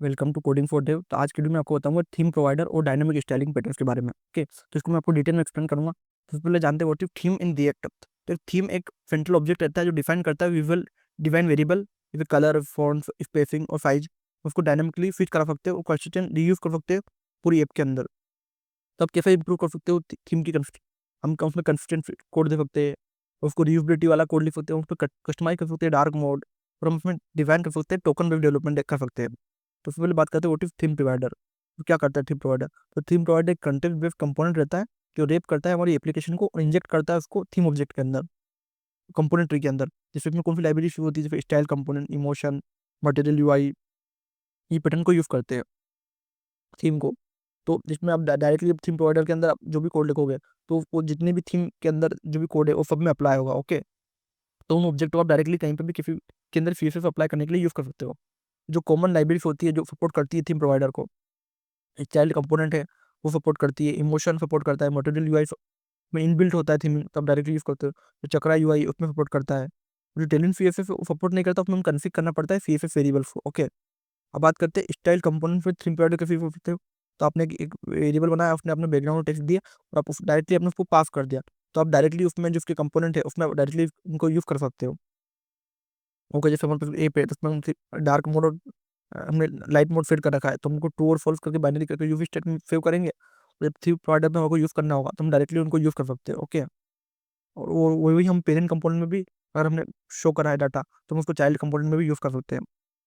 Welcome to coding for dev. तो आज की वीडियो में आपको बताऊंगा थीम प्रोवाइडर और डायनामिक स्टाइलिंग पैटर्न्स के बारे में। ओके, तो इसको मैं आपको डिटेल में एक्सप्लेन करूंगा। तो सबसे पहले जानते हैं what is theme in React. तो थीम एक सेंट्रल ऑब्जेक्ट रहता है जो डिफाइन करता है विजुअल डिफाइन वेरिएबल, जैसे कलर, फॉन्ट, स्पेसिंग और साइज। उसको डायनामिकली फिट करा सकते हो और कंसिस्टेंट रीयूज कर सकते हो पूरी ऐप के अंदर। तो आप कैसे इंप्रूव कर सकते हो थीम की हम उसमें कंसिस्टेंट कोड दे सकते हैं, उसको रीयूजेबिलिटी वाला कोड लिख सकते हैं, उसको कस्टमाइज कर सकते हैं डार्क मोड, और हम उसमें डिजाइन कर सकते हैं टोकन बेस्ड डेवलपमेंट कर सकते हैं। तो सबसे पहले बात करते हैं व्हाट इज थीम प्रोवाइडर। तो क्या करता है थीम प्रोवाइडर? तो थीम प्रोवाइडर एक कंटेंट बेस्ड कंपोनेंट रहता है जो रेप करता है हमारी एप्लीकेशन को और इंजेक्ट करता है उसको थीम ऑब्जेक्ट के अंदर, कंपोनेंट ट्री के अंदर। जिसमें कौन सी लाइब्रेरी होती है, जैसे style component, emotion, material, UI, ये पैटर्न को यूज करते हैं थीम को। तो जिसमें आप डायरेक्टली थीम प्रोवाइडर के अंदर आप जो भी कोड लिखोगे तो वो जितने भी थीम के अंदर जो भी कोड है वो सब में अप्लाई होगा। ओके, तो उन ऑब्जेक्ट को आप डायरेक्टली कहीं पर भी किसी के अंदर सीएसएस अप्लाई करने के लिए यूज कर सकते हो। जो कॉमन लाइब्रेरीज होती है जो सपोर्ट करती है थीम प्रोवाइडर को, एक चाइल्ड कंपोनेंट है वो सपोर्ट करती है, इमोशन सपोर्ट करता है, मटेरियल यूआई में इनबिल्ट होता है थीम, तो आप डायरेक्टली यूज करते हो। जो चक्रा यूआई उसमें सपोर्ट करता है। जो टेलिन सीएसएस वो सपोर्ट नहीं करता, उसमें हम कन्फिग करना पड़ता है सीएसएस वेरिएबल्स को। ओके, अब बात करते हैं स्टाइल कंपोनेंट फिर थीम प्रोवाइडर कैसे यूज करते हो। तो आपने एक वेरिएबल बनाया, उसने अपने बैकग्राउंड टेक्स्ट दिया और आप डायरेक्टली अपने उसको पास कर दिया, तो आप डायरेक्टली उसमें जो उसके कंपोनेंट है उसमें डायरेक्टली उनको यूज कर सकते हो। ओके, जैसे हमारे पास एप है तो उसमें हम डार्क मोड और हमने लाइट मोड सेट कर रखा है, तो हमको ट्रू और फॉल्स करके बाइनरी करके यूवी स्टेट में सेव करेंगे। और जब थीम प्रोवाइडर में हमको यूज करना होगा तो हम डायरेक्टली उनको यूज कर सकते हैं। ओके, और वो वही हम पेरेंट कंपोनेंट में भी अगर हमने शो करा है डाटा तो हम उसको चाइल्ड कंपोनेंट में भी यूज कर सकते हैं।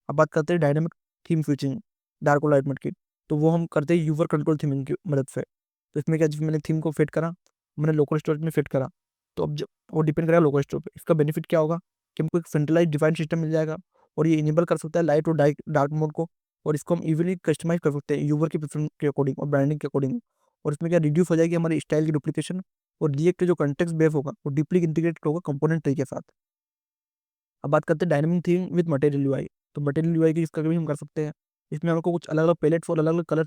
अब बात करते हैं डायनामिक थीम स्विचिंग, डार्क और लाइट मोड की। तो वो हम करते हैं यूजर कंट्रोल थीमिंग की मदद से। तो इसमें क्या, जब मैंने थीम को फिट करा, मैंने लोकल स्टोरेज में फिट करा, तो अब जब वो डिपेंड करेगा लोकल स्टोरेज पे, इसका बेनिफिट क्या होगा कि हमको एक सेंट्रलाइज डिफाइन सिस्टम मिल जाएगा और ये इनेबल कर सकता है लाइट और डार्क मोड को। और इसको हम इजीली कस्टमाइज कर सकते हैं यूजर की प्रेफरेंस के अकॉर्डिंग और ब्रांडिंग के अकॉर्डिंग। और इसमें क्या रिड्यूस हो जाएगी हमारी स्टाइल की डुप्लीकेशन, और रिएक्ट जो कंटेक्स्ट बेस होगा वो डीपली इंटीग्रेट होगा कंपोनेंट ट्री के साथ। अब बात करते हैं dynamic theme with material UI. तो मटेरियल यूआई की इसका भी हम कर सकते हैं। इसमें हमको कुछ अलग अलग पैलेट्स और अलग अलग कलर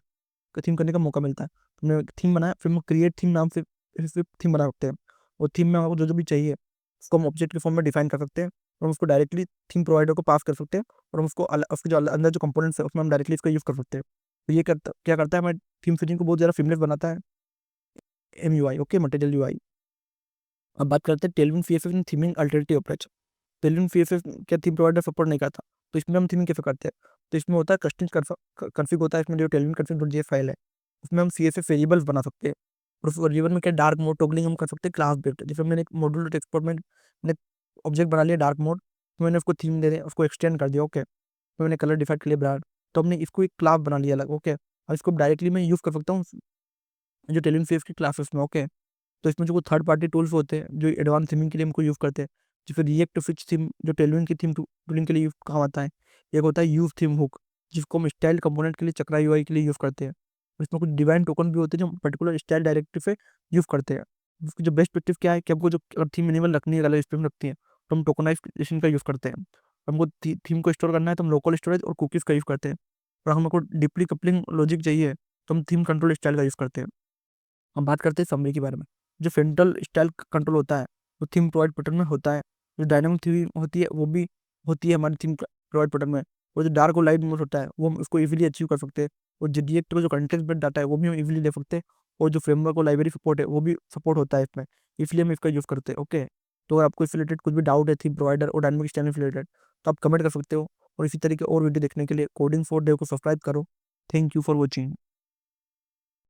का थीम करने का मौका मिलता है। तो हमने थीम बनाया, फिर हम क्रिएट थीम नाम से थीम बना सकते हैं। और थीम में हमको जो जो भी चाहिए उसको हम ऑब्जेक्ट के फॉर्म में डिफाइन कर सकते हैं, और हम उसको डायरेक्टली थीम प्रोवाइडर को पास कर सकते हैं। और हम उसको उसके जो अंदर जो कंपोनेंट्स है उसमें हम डायरेक्टली इसका यूज कर सकते हैं। तो ये क्या करता है, हमारे थीम फिटिंग को बहुत ज़्यादा सीमलेस बनाता है M U I. Okay, material UI. अब बात करते हैं Tailwind CSS in theming alternative approach. Tailwind CSS क्या थीम प्रोवाइडर सपोर्ट नहीं करता, तो इसमें हम थीमिंग कैसे करते हैं। तो इसमें होता है कस्टम कन्फिग होता है। इसमें जो टेलविन कन्फिग फाइल है उसमें हम सीएसएस वेरिएबल्स बना सकते हैं। और उस वेरिएबल में क्या डार्क मोड टॉगलिंग हम कर सकते हैं क्लास बेस्ड। जैसे मैंने एक मॉड्यूल एक्सपोर्ट में मैंने ऑब्जेक्ट बना लिया डार्क मोड, तो मैंने उसको थीम दे दिया, उसको एक्सटेंड कर दिया। ओके, तो मैंने कलर डिफाइन कर लिया ब्रांड, तो हमने इसको एक क्लास बना लिया अलग। ओके, और इसको डायरेक्टली मैं यूज कर सकता हूँ जो टेलविन सीएसएस की क्लासेस में। ओके, तो इसमें जो थर्ड पार्टी टूल्स होते हैं जो एडवांस थीमिंग के लिए हमको यूज़ करते हैं, जैसे रिएक्ट स्विच थीम जो टेलविन की थीम टूलिंग के लिए काम आता है। एक होता है यूज थीम हुक, जिसको हम स्टाइल कंपोनेंट के लिए चक्रा यूआई के लिए यूज़ करते हैं। इसमें कुछ डिवाइन टोकन भी होते हैं जो पर्टिकुलर स्टाइल डायरेक्टिव से यूज़ करते हैं। उसकी जो बेस्ट प्रैक्टिस क्या है कि हमको जो अगर थीम मिनिमल रखनी है, अलग स्पेस में रखती है, तो हम टोकनाइजेशन का यूज़ करते हैं। हमको थीम को स्टोर करना है तो हम लोकल स्टोरेज और कुकीज़ का यूज़ करते हैं। और हमको डीपली कपलिंग लॉजिक चाहिए तो हम थीम कंट्रोल स्टाइल का यूज़ करते हैं। हम बात करते हैं समरी के बारे में। जो सेंट्रल स्टाइल कंट्रोल होता है वो थीम प्रोवाइड पैटर्न में होता है। जो डायनामिक थीम होती है वो भी होती है हमारी थीम प्रोवाइड पैटर्न में। और जो डार्क और लाइट मोड होता है वो हम उसको इजीली अचीव कर सकते हैं। और जो रिएक्ट का जो कंटेक्स्ट बेस्ड डाटा है वो भी हम इजीली ले सकते हैं। और जो फ्रेमवर्क और लाइब्रेरी सपोर्ट है वो भी सपोर्ट होता है इसमें, इसलिए हम इसका यूज़ करते हैं। ओके, तो अगर आपको इससे रिलेटेड कुछ भी डाउट है थीम प्रोवाइडर और डायनामिक स्टाइल से रिलेटेड, तो आप कमेंट कर सकते हो। और इसी तरीके और वीडियो देखने के लिए कोडिंग फॉर डेव को सब्सक्राइब करो। Thank you for watching.